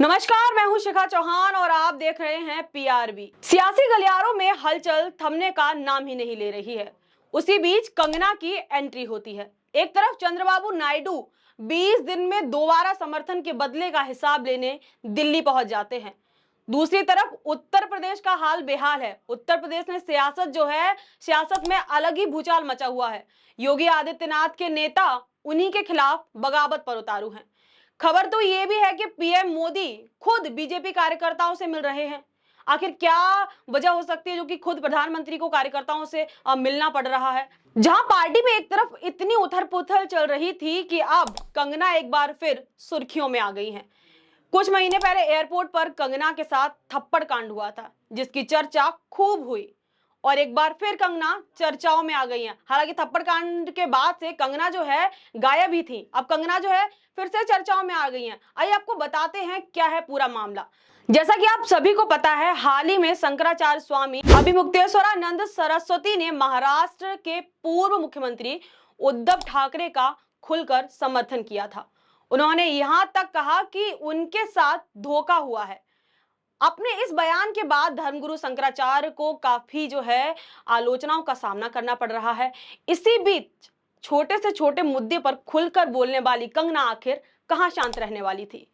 नमस्कार, मैं हूं शिखा चौहान और आप देख रहे हैं पीआरबी। सियासी गलियारों में हलचल थमने का नाम ही नहीं ले रही है। उसी बीच कंगना की एंट्री होती है। एक तरफ चंद्रबाबू नायडू 20 दिन में दोबारा समर्थन के बदले का हिसाब लेने दिल्ली पहुंच जाते हैं। दूसरी तरफ उत्तर प्रदेश का हाल बेहाल है। उत्तर प्रदेश में सियासत में अलग ही भूचाल मचा हुआ है। योगी आदित्यनाथ के नेता उन्हीं के खिलाफ बगावत पर उतारू हैं। खबर तो ये भी है कि पीएम मोदी खुद बीजेपी कार्यकर्ताओं से मिल रहे हैं। आखिर क्या वजह हो सकती है जो कि खुद प्रधानमंत्री को कार्यकर्ताओं से मिलना पड़ रहा है। जहां पार्टी में एक तरफ इतनी उथल-पुथल चल रही थी कि अब कंगना एक बार फिर सुर्खियों में आ गई हैं। कुछ महीने पहले एयरपोर्ट पर कंगना के साथ थप्पड़ कांड हुआ था, जिसकी चर्चा खूब हुई और एक बार फिर कंगना चर्चाओं में आ गई हैं। हालांकि थप्पड़ कांड के बाद से कंगना जो है गायब ही थी। अब कंगना जो है फिर से चर्चाओं में आ गई हैं। आइए आपको बताते हैं क्या है पूरा मामला। जैसा कि आप सभी को पता है, हाल ही में शंकराचार्य स्वामी अभिमुक्तेश्वरानंद सरस्वती ने महाराष्ट्र के पूर्व मुख्यमंत्री उद्धव ठाकरे का खुलकर समर्थन किया था। उन्होंने यहां तक कहा कि उनके साथ धोखा हुआ है। अपने इस बयान के बाद धर्मगुरु शंकराचार्य को काफी जो है आलोचनाओं का सामना करना पड़ रहा है। इसी बीच छोटे से छोटे मुद्दे पर खुलकर बोलने वाली कंगना आखिर कहां शांत रहने वाली थी।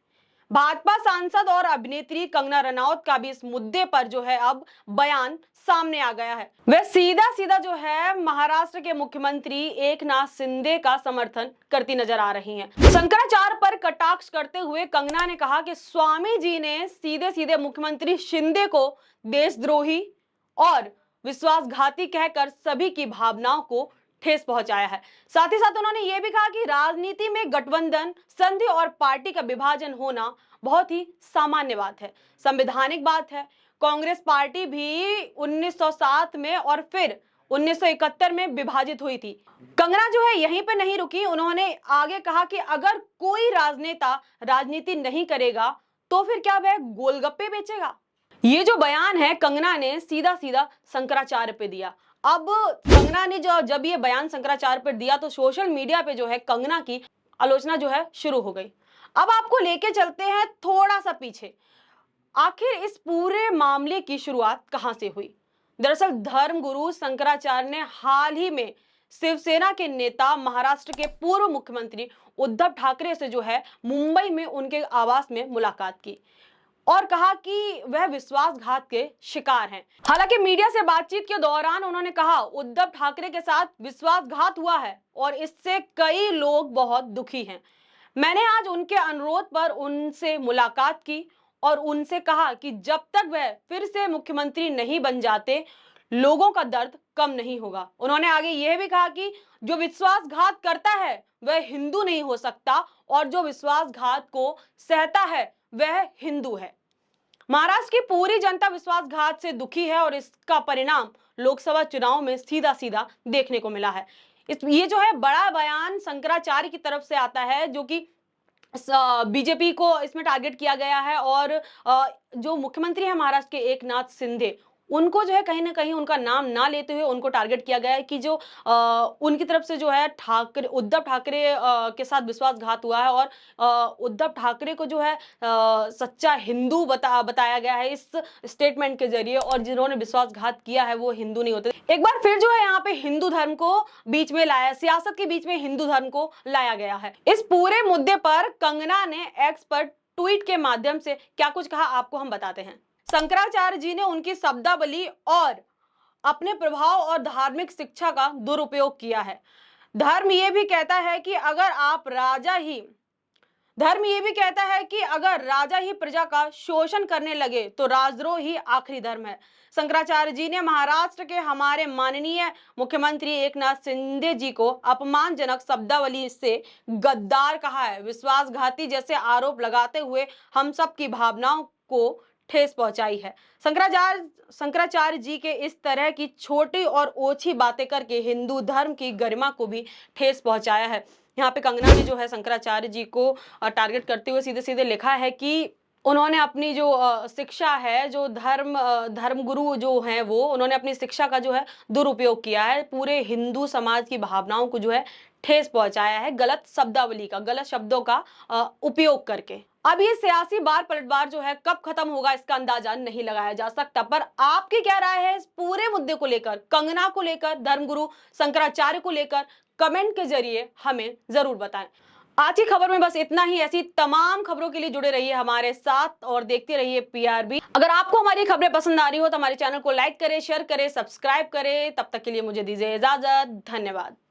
भाजपा सांसद और अभिनेत्री कंगना रनौत का भी इस मुद्दे पर जो है अब बयान सामने आ गया है। वह सीधा सीधा जो है महाराष्ट्र के मुख्यमंत्री एकनाथ शिंदे का समर्थन करती नजर आ रही हैं। शंकराचार्य पर कटाक्ष करते हुए कंगना ने कहा कि स्वामी जी ने सीधे सीधे मुख्यमंत्री शिंदे को देशद्रोही और विश्वासघाती कहकर सभी की भावनाओं को ठेस पहुंचाया है। साथ ही साथ उन्होंने ये भी कहा कि राजनीति में गठबंधन, संधि और पार्टी का विभाजन होना बहुत ही सामान्य बात है, संवैधानिक बात है। कांग्रेस पार्टी भी 1907 में और फिर 1971 में विभाजित हुई थी। कंगना जो है यहीं पे नहीं रुकी। उन्होंने आगे कहा कि अगर कोई राजनेता राजनीति नहीं करेगा तो फिर क्या वह गोलगप्पे बेचेगा। ये जो बयान है कंगना ने सीधा सीधा शंकराचार्य पे दिया। अब कंगना ने जब ये बयान शंकराचार्य पर दिया तो सोशल मीडिया पे जो है कंगना की आलोचना जो है शुरू हो गई। अब आपको लेके चलते हैं थोड़ा सा पीछे। आखिर इस पूरे मामले की शुरुआत कहां से हुई। दरअसल धर्मगुरु शंकराचार्य ने हाल ही में शिवसेना के नेता महाराष्ट्र के पूर्व मुख्यमंत्री उद्धव ठाकरे से जो है मुंबई में उनके आवास में मुलाकात की और कहा कि वह विश्वासघात के शिकार हैं। हालांकि मीडिया से बातचीत के दौरान उन्होंने कहा उद्धव ठाकरे के साथ विश्वासघात हुआ है और इससे कई लोग बहुत दुखी हैं। मैंने आज उनके अनुरोध पर उनसे मुलाकात की और उनसे कहा कि जब तक वह फिर से मुख्यमंत्री नहीं बन जाते लोगों का दर्द कम नहीं होगा। उन्होंने आगे यह भी कहा कि जो विश्वासघात करता है वह हिंदू नहीं हो सकता और जो विश्वासघात को सहता है वह हिंदू है। महाराष्ट्र की पूरी जनता विश्वासघात से दुखी है और इसका परिणाम लोकसभा चुनाव में सीधा सीधा देखने को मिला है। ये जो है बड़ा बयान शंकराचार्य की तरफ से आता है जो कि बीजेपी को इसमें टारगेट किया गया है और जो मुख्यमंत्री है महाराष्ट्र के एकनाथ शिंदे उनको जो है कहीं ना कहीं उनका नाम ना लेते हुए उनको टारगेट किया गया है कि जो उनकी तरफ से जो है उद्धव ठाकरे के साथ विश्वासघात हुआ है और उद्धव ठाकरे को जो है सच्चा हिंदू बताया गया है इस स्टेटमेंट के जरिए और जिन्होंने विश्वासघात किया है वो हिंदू नहीं होते। एक बार फिर जो है यहाँ पे हिंदू धर्म को बीच में लाया, सियासत के बीच में हिंदू धर्म को लाया गया है। इस पूरे मुद्दे पर कंगना ने एक्स पर ट्वीट के माध्यम से क्या कुछ कहा आपको हम बताते हैं। शंकराचार्य जी ने उनकी शब्दावली और अपने प्रभाव और धार्मिक शिक्षा का दुरुपयोग किया है। धर्म ये भी कहता है कि अगर राजा ही प्रजा का शोषण करने लगे तो राजद्रोह ही आखिरी धर्म है। शंकराचार्य जी ने महाराष्ट्र के हमारे माननीय मुख्यमंत्री एकनाथ शिंदे जी को अपमानजनक शब्दावली से गद्दार कहा है, विश्वासघाती जैसे आरोप लगाते हुए हम सब की भावनाओं को ठेस पहुंचाई है। शंकराचार्य जी के इस तरह की छोटी और ओछी बातें करके हिंदू धर्म की गरिमा को भी ठेस पहुंचाया है। यहाँ पे कंगना ने जो है शंकराचार्य जी को टारगेट करते हुए सीधे सीधे लिखा है कि उन्होंने अपनी जो शिक्षा है, जो धर्मगुरु जो हैं वो, उन्होंने अपनी शिक्षा का जो है दुरुपयोग किया है, पूरे हिंदू समाज की भावनाओं को जो है ठेस पहुंचाया है, गलत शब्दावली का, गलत शब्दों का उपयोग करके। अब ये सियासी बार पलटवार जो है कब खत्म होगा इसका अंदाजा नहीं लगाया जा सकता, पर आपकी क्या राय है इस पूरे मुद्दे को लेकर, कंगना को लेकर, धर्मगुरु शंकराचार्य को लेकर? कमेंट के जरिए हमें जरूर बताएं। आज की खबर में बस इतना ही। ऐसी तमाम खबरों के लिए जुड़े रहिए हमारे साथ और देखते रहिए पीआरबी। अगर आपको हमारी खबरें पसंद आ रही हो तो हमारे चैनल को लाइक करें, शेयर करें, सब्सक्राइब करें। तब तक के लिए मुझे दीजिए इजाजत। धन्यवाद।